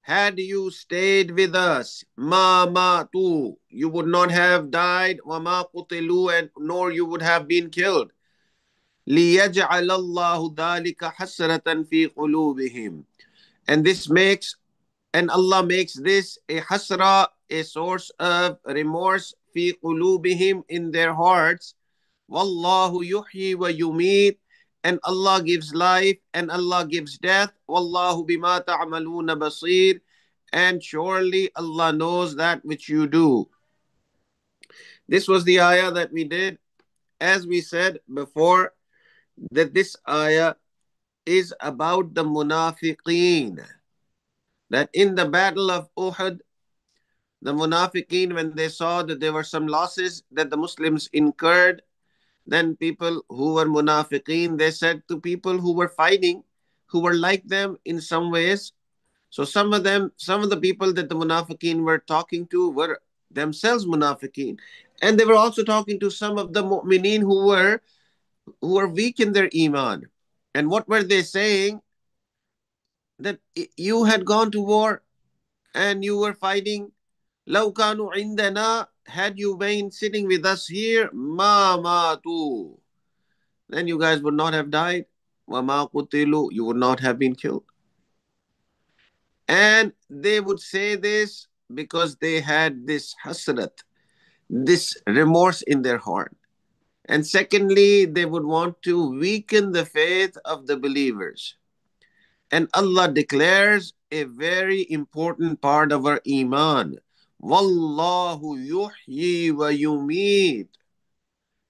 had you stayed with us, ma matu, you would not have died, wa ma qutilu, and nor you would have been killed. لِيَجْعَلَ اللَّهُ ذَلِكَ حَسْرَةً فِي قُلُوبِهِمْ. And this makes, and Allah makes this a hasra, a source of remorse, fi qulubihim, in their hearts. Wallahu yuhyi wa yumit, and Allah gives life and Allah gives death. Wallahu bima ta'maluna basir, and surely Allah knows that which you do. This was the ayah that we did. As we said before, that this ayah is about the munafiqeen. That in the battle of Uhud, the munafiqeen, when they saw that there were some losses that the Muslims incurred, then people who were munafiqeen, they said to people who were fighting, who were like them in some ways. So some of them, some of the people that the munafiqeen were talking to were themselves munafiqeen. And they were also talking to some of the mu'mineen who were weak in their iman. And what were they saying? That you had gone to war and you were fighting. لو كانوا عندنا, had you been sitting with us here, ما ماتوا, then you guys would not have died. وما قتلوا, you would not have been killed. And they would say this because they had this hasrat, this remorse in their heart. And secondly, they would want to weaken the faith of the believers. And Allah declares a very important part of our iman. Wallahu yuhyi wa yumeet.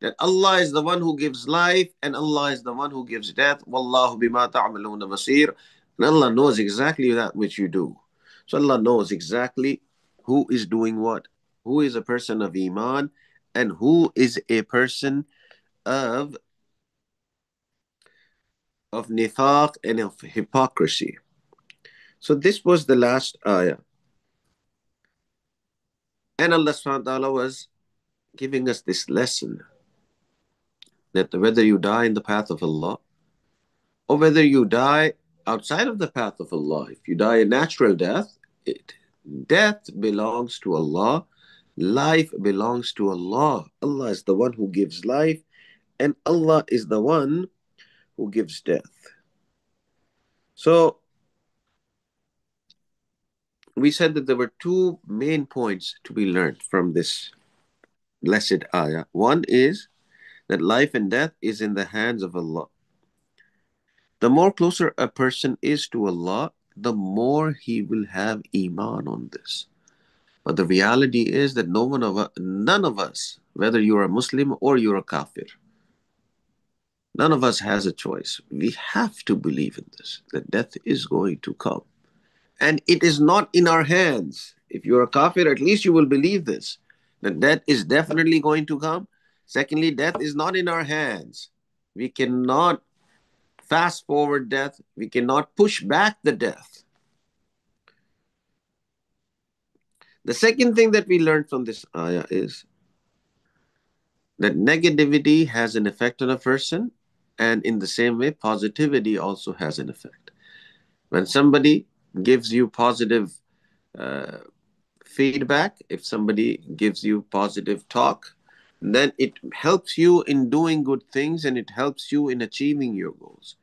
That Allah is the one who gives life and Allah is the one who gives death. Wallahu bima ta'maluna basir. And Allah knows exactly that which you do. So Allah knows exactly who is doing what, who is a person of iman and who is a person of nifaq and of hypocrisy. So this was the last ayah. And Allah subhanahu wa ta'ala was giving us this lesson that whether you die in the path of Allah or whether you die outside of the path of Allah, if you die a natural death, death belongs to Allah, life belongs to Allah. Allah is the one who gives life and Allah is the one who gives death. So we said that there were two main points to be learned from this blessed ayah. One is that life and death is in the hands of Allah. The more closer a person is to Allah, the more he will have iman on this. But the reality is that none of us, whether you're a Muslim or you're a kafir, none of us has a choice. We have to believe in this, that death is going to come. And it is not in our hands. If you're a kafir, at least you will believe this, that death is definitely going to come. Secondly, death is not in our hands. We cannot fast forward death. We cannot push back the death. The second thing that we learned from this ayah is that negativity has an effect on a person, and in the same way, positivity also has an effect. When somebody gives you positive feedback, if somebody gives you positive talk, then it helps you in doing good things and it helps you in achieving your goals.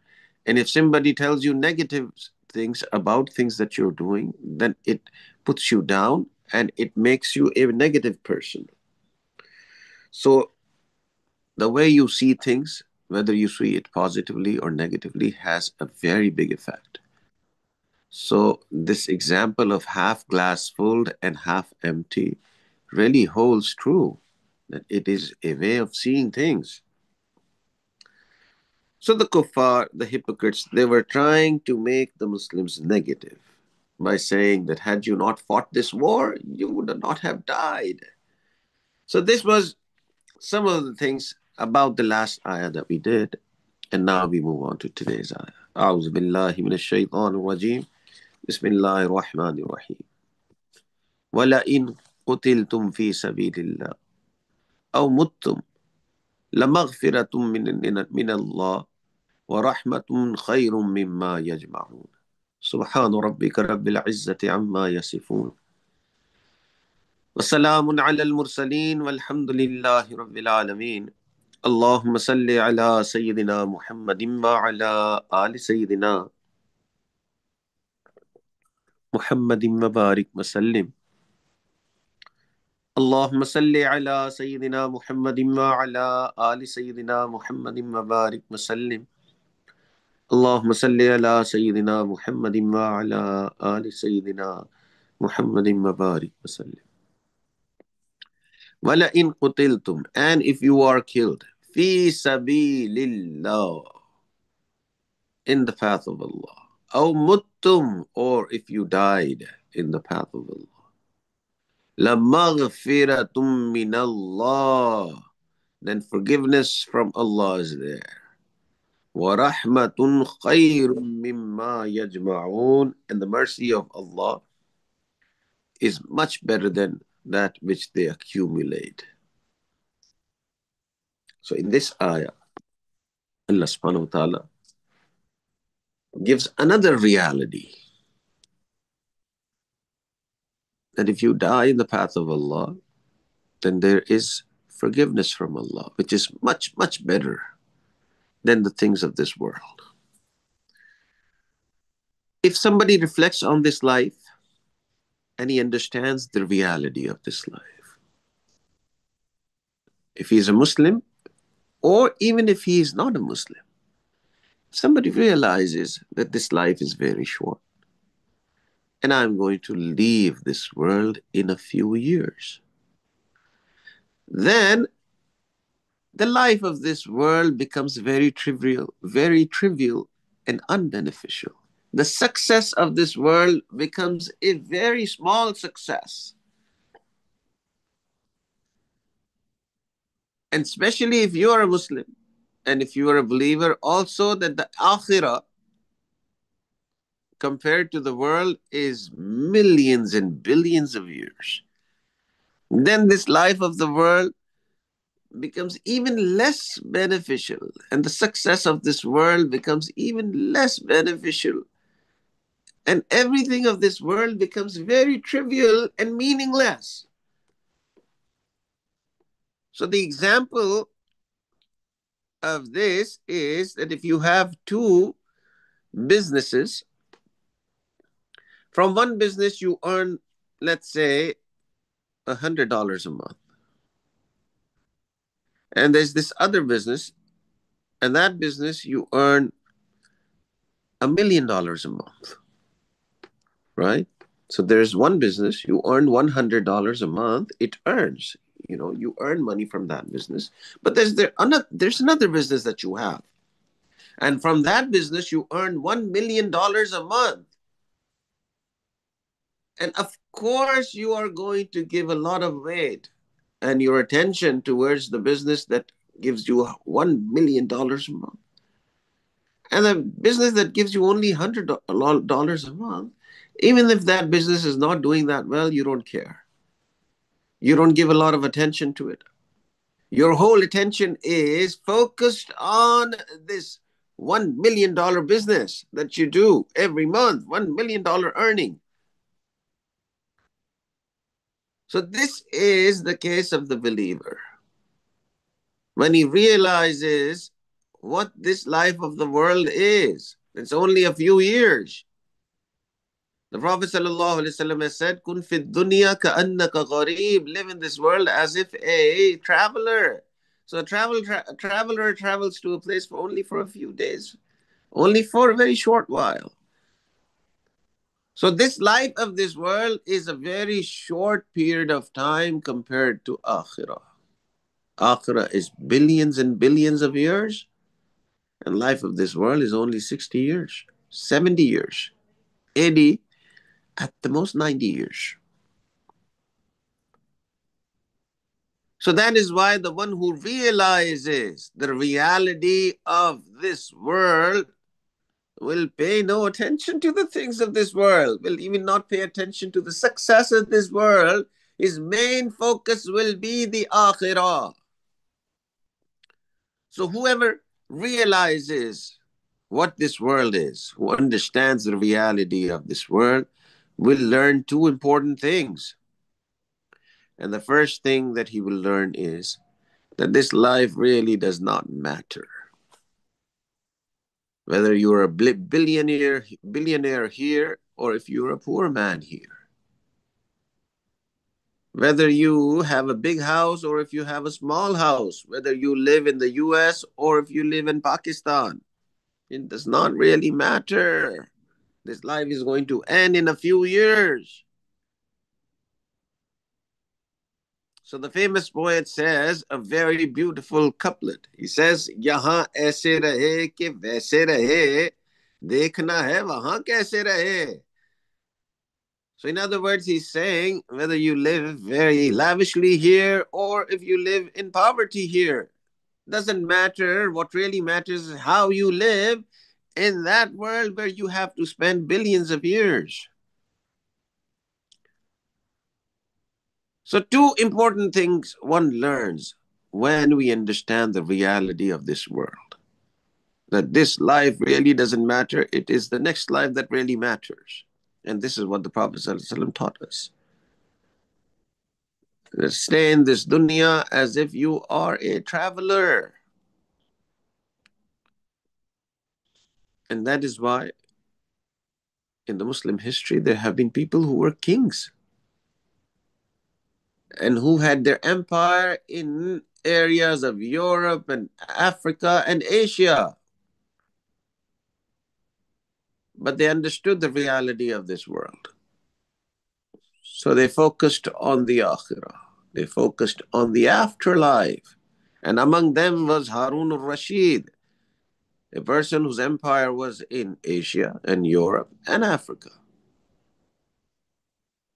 And if somebody tells you negative things about things that you're doing, then it puts you down and it makes you a negative person. So the way you see things, whether you see it positively or negatively, has a very big effect. So this example of half glass full and half empty really holds true, that it is a way of seeing things. So the kuffar, the hypocrites, they were trying to make the Muslims negative by saying that had you not fought this war, you would not have died. So this was some of the things about the last ayah that we did. And now we move on to today's ayah. أعوذ بالله من الشيطان الرجيم. بسم الله الرحمن الرحيم. وَلَئِنْ قُتِلْتُمْ فِي سَبِيلِ اللَّهِ أَوْ مُتُّمْ لَمَغْفِرَةٌ مِّنَ اللَّهِ وَرَحْمَةٌ خَيْرٌ مِّمَّا يَجْمَعُونَ. سبحان ربك رب العزة عما يصفون وسلام على المرسلين والحمد لله رب العالمين اللهم صل على سيدنا محمد وعلى آل سيدنا محمد وبارك وسلم اللهم صل على سيدنا محمد وعلى آل سيدنا محمد وبارك وسلم اللهم صل على سيدنا محمد وعلى آل سيدنا محمد وبارك وسلم وَلَئِن قُتِلْتُمْ, and if you are killed, فِي سَبِيلِ اللَّهِ, in the path of Allah, أَوْ مُتْتُمْ, or if you died in the path of Allah, لَمَغْفِرَةٌ مِّنَ اللَّهِ, then forgiveness from Allah is there. وَرَحْمَةٌ خَيْرٌ مِّمَّا يَجْمَعُونَ, and the mercy of Allah is much better than that which they accumulate. So in this ayah, Allah subhanahu wa ta'ala gives another reality, that if you die in the path of Allah, then there is forgiveness from Allah, which is much, much better than the things of this world. If somebody reflects on this life and he understands the reality of this life, if he is a Muslim, or even if he is not a Muslim, somebody realizes that this life is very short and I'm going to leave this world in a few years, then the life of this world becomes very trivial and unbeneficial. The success of this world becomes a very small success. And especially if you are a Muslim and if you are a believer also, that the akhirah compared to the world is millions and billions of years, then this life of the world becomes even less beneficial, and the success of this world becomes even less beneficial, and everything of this world becomes very trivial and meaningless. So the example of this is that if you have two businesses, from one business you earn, let's say, $100 a month, and there's this other business, and that business you earn $1,000,000 a month, right? So there's one business, you earn $100 a month, it earns, you earn money from that business. But there's another business that you have. And from that business, you earn $1,000,000 a month. And of course, you are going to give a lot of weight and your attention towards the business that gives you $1,000,000 a month. And the business that gives you only $100 a month, even if that business is not doing that well, you don't care. You don't give a lot of attention to it. Your whole attention is focused on this $1,000,000 business that you do every month, $1,000,000 earning. So this is the case of the believer. When he realizes what this life of the world is, it's only a few years. The Prophet ﷺ has said, Kun fi dunya ka'annaka gharib, live in this world as if a traveler. So a traveler travels to a place only for a few days, only for a very short while. So this life of this world is a very short period of time compared to Akhirah. Akhirah is billions and billions of years, and life of this world is only 60 years, 70 years, 80, at the most 90 years. So that is why the one who realizes the reality of this world will pay no attention to the things of this world, will even not pay attention to the success of this world. His main focus will be the akhirah. So whoever realizes what this world is, who understands the reality of this world, will learn two important things. And the first thing that he will learn is that this life really does not matter. Whether you're a billionaire here or if you're a poor man here. Whether you have a big house or if you have a small house. Whether you live in the US or if you live in Pakistan. It does not really matter. This life is going to end in a few years. So the famous poet says a very beautiful couplet. He says, "Yahan aise rahe ke waise rahe, dekhna hai wahan kaise rahe." So in other words, he's saying whether you live very lavishly here or if you live in poverty here, doesn't matter. What really matters is how you live in that world where you have to spend billions of years. So, two important things one learns when we understand the reality of this world. That this life really doesn't matter. It is the next life that really matters. And this is what the Prophet ﷺ taught us. Stay in this dunya as if you are a traveler. And that is why in the Muslim history there have been people who were kings and who had their empire in areas of Europe and Africa and Asia. But they understood the reality of this world. So they focused on the akhirah. They focused on the afterlife. And among them was Harun al-Rashid, a person whose empire was in Asia and Europe and Africa.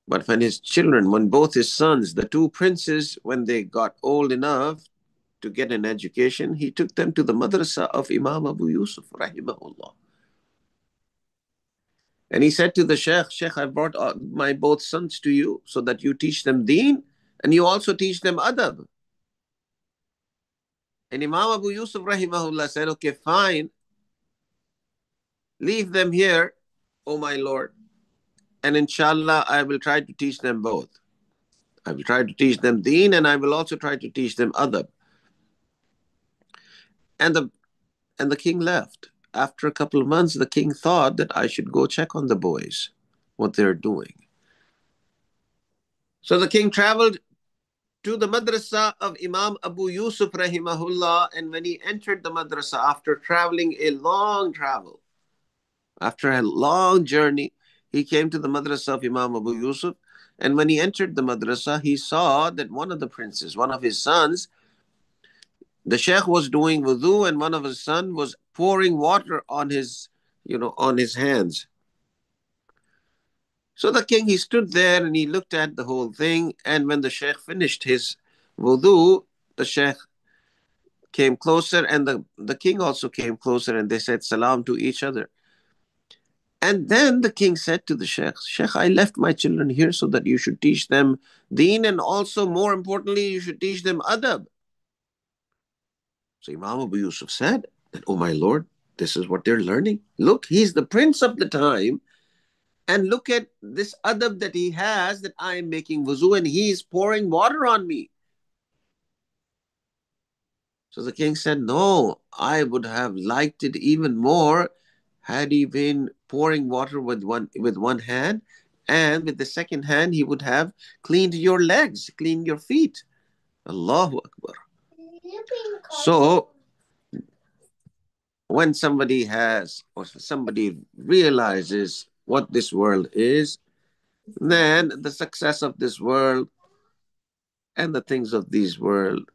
But when both his sons, the two princes, when they got old enough to get an education, he took them to the madrasa of Imam Abu Yusuf, rahimahullah. And he said to the Sheikh, "Sheikh, I brought my both sons to you so that you teach them deen and you also teach them adab." And Imam Abu Yusuf, rahimahullah, said, "Okay, fine. Leave them here, O my Lord. And inshallah, I will try to teach them both. I will try to teach them deen and I will also try to teach them adab." And the king left. After a couple of months, the king thought that I should go check on the boys, what they're doing. So the king traveled to the madrasa of Imam Abu Yusuf rahimahullah, and when he entered the madrasa after traveling a long travel, after a long journey, he came to the madrasa of Imam Abu Yusuf, and when he entered the madrasa, he saw that one of the princes, one of his sons, the sheikh was doing wudu and one of his sons was pouring water on his, on his hands. So the king, he stood there and he looked at the whole thing. And when the sheikh finished his wudu, the sheikh came closer and the king also came closer and they said salam to each other. And then the king said to the sheikh, "Sheikh, I left my children here so that you should teach them deen and also more importantly, you should teach them adab." So Imam Abu Yusuf said that, "Oh my Lord, this is what they're learning. Look, he's the prince of the time. And look at this adab that he has, that I am making wuzu and he is pouring water on me." So the king said, "No, I would have liked it even more had he been pouring water with one hand, and with the second hand he would have cleaned your legs, cleaned your feet." Allahu Akbar. So when somebody has or somebody realizes what this world is, then the success of this world and the things of this world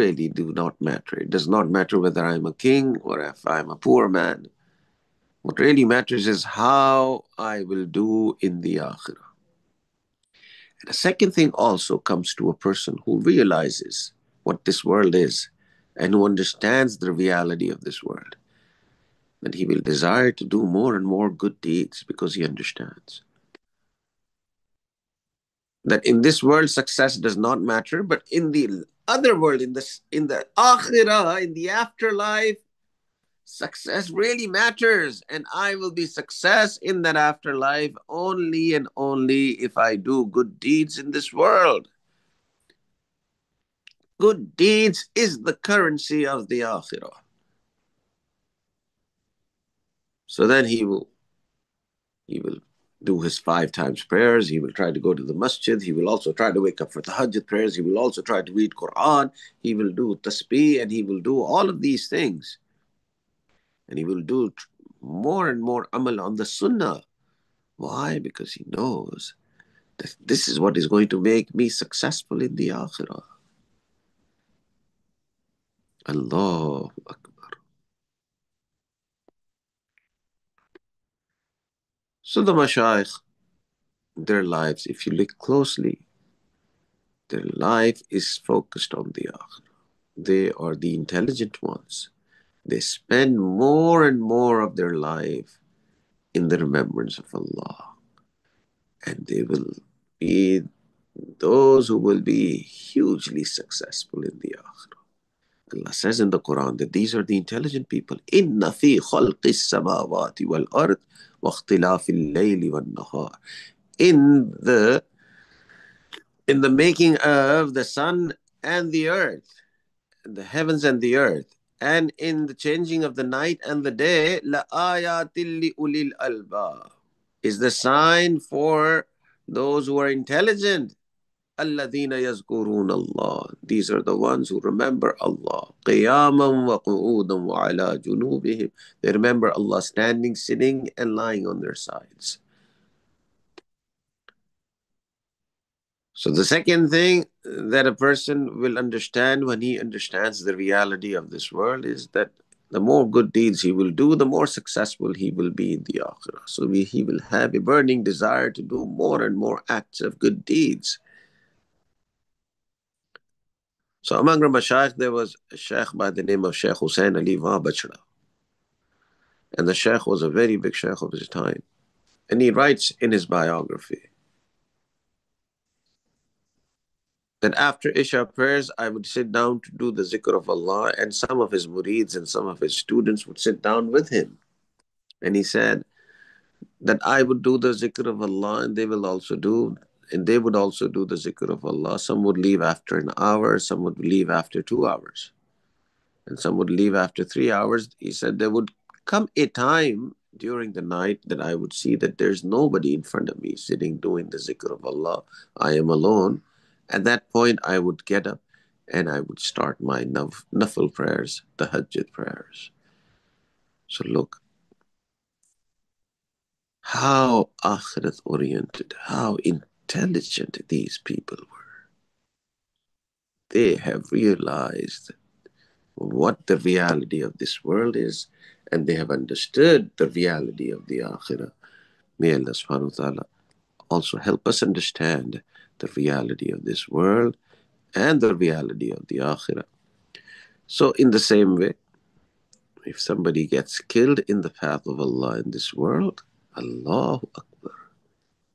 really do not matter. It does not matter whether I'm a king or if I'm a poor man. What really matters is how I will do in the akhirah. And the second thing also comes to a person who realizes what this world is and who understands the reality of this world, that he will desire to do more and more good deeds because he understands that in this world success does not matter, but in the other world, in the akhirah, in the afterlife, Success really matters, and I will be success in that afterlife only and only if I do good deeds in this world. Good deeds is the currency of the akhirah. So then he will do his 5 times prayers. He will try to go to the masjid. He will also try to wake up for tahajjud prayers. He will also try to read Quran. He will do tasbih, and he will do all of these things. And he will do more and more amal on the sunnah. Why? Because he knows that this is what is going to make me successful in the akhirah. Allahu Akbar. So the mashayikh, their lives, if you look closely, their life is focused on the akhirah. They are the intelligent ones. They spend more and more of their life in the remembrance of Allah. And they will be those who will be hugely successful in the akhirah. Allah says in the Quran that these are the intelligent people. إِنَّ فِي خَلْقِ السَّمَاوَاتِ وَالْأَرْضِ وَاخْتِلَافِ اللَّيْلِ وَالنَّهَارِ. In the making of the sun and the earth, the heavens and the earth, and in the changing of the night and the day, لَآيَاتٍ لِأُولِي الْأَلْبَابِ, is the sign for those who are intelligent. الَّذِينَ يَذْكُرُونَ اللَّهِ, these are the ones who remember Allah. قِيَامًا وَقُعُودًا وَعَلَى جُنُوبِهِمْ, they remember Allah standing, sitting, and lying on their sides. So the second thing that a person will understand when he understands the reality of this world is that the more good deeds he will do, the more successful he will be in the akhirah. So he will have a burning desire to do more and more acts of good deeds. So among the mashayikh, there was a sheikh by the name of Shaykh Hussain Ali Bachra. And the sheikh was a very big sheikh of his time. And he writes in his biography that after Isha prayers, I would sit down to do the zikr of Allah, and some of his murids and some of his students would sit down with him. And he said that I would do the zikr of Allah, and they would also do the zikr of Allah. Some would leave after an hour, some would leave after 2 hours, and some would leave after 3 hours. He said there would come a time during the night that I would see that there's nobody in front of me sitting doing the zikr of Allah. I am alone. At that point, I would get up and I would start my nafil prayers, the tahajjud prayers. So look, how akhirat oriented, how intelligent these people were. They have realized what the reality of this world is, and they have understood the reality of the akhirah. May Allah subhanahu wa ta'ala also help us understand the reality of this world and the reality of the akhirah. So in the same way, if somebody gets killed in the path of Allah in this world, Allahu Akbar,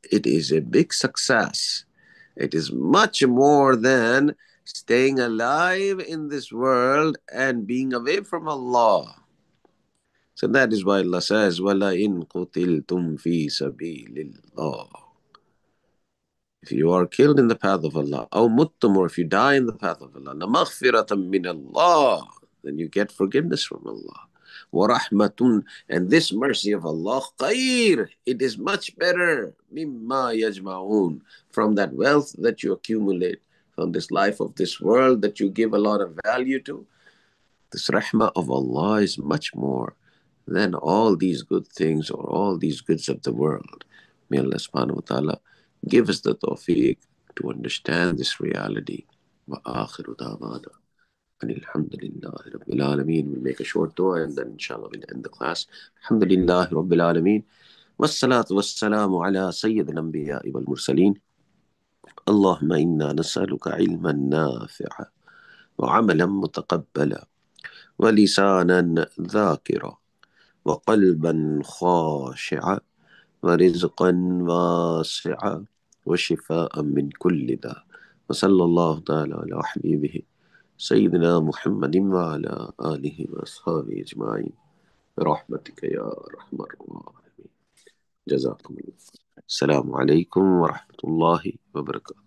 it is a big success. It is much more than staying alive in this world and being away from Allah. So that is why Allah says, وَلَئِن قُتِلْتُمْ فِي سَبِيلِ اللَّهِ. If you are killed in the path of Allah, أو مُتُّمْ, or if you die in the path of Allah, لَمَغْفِرَةً مِّنَ اللَّهِ, then you get forgiveness from Allah. وَرَحْمَةٌ, and this mercy of Allah, خَيْرٌ, it is much better, مِمَّا يَجْمَعُونَ, from that wealth that you accumulate, from this life of this world that you give a lot of value to. This rahmah of Allah is much more than all these good things or all these goods of the world. May Allah subhanahu wa ta'ala give us the tawfiq to understand this reality. Wa akhiru da'wana alhamdulillahi rabbil alameen. We'll make a short dua and then inshallah we'll end the class. Alhamdulillahi rabbil alameen. Wassalatu wassalamu ala sayyid al-anbiya'i wal mursaleen. Allahumma inna nas'aluka ilman nafi'a wa amalan mutaqabbala wa lisanan dhakira وقلبا خاشعا ورزقا واسعا وشفاء من كل داء وصلى الله تعالى على حبيبه سيدنا محمد وعلى آله وأصحابه أجمعين برحمتك يا أرحم الراحمين. جزاكم الله. السلام عليكم ورحمة الله وبركاته.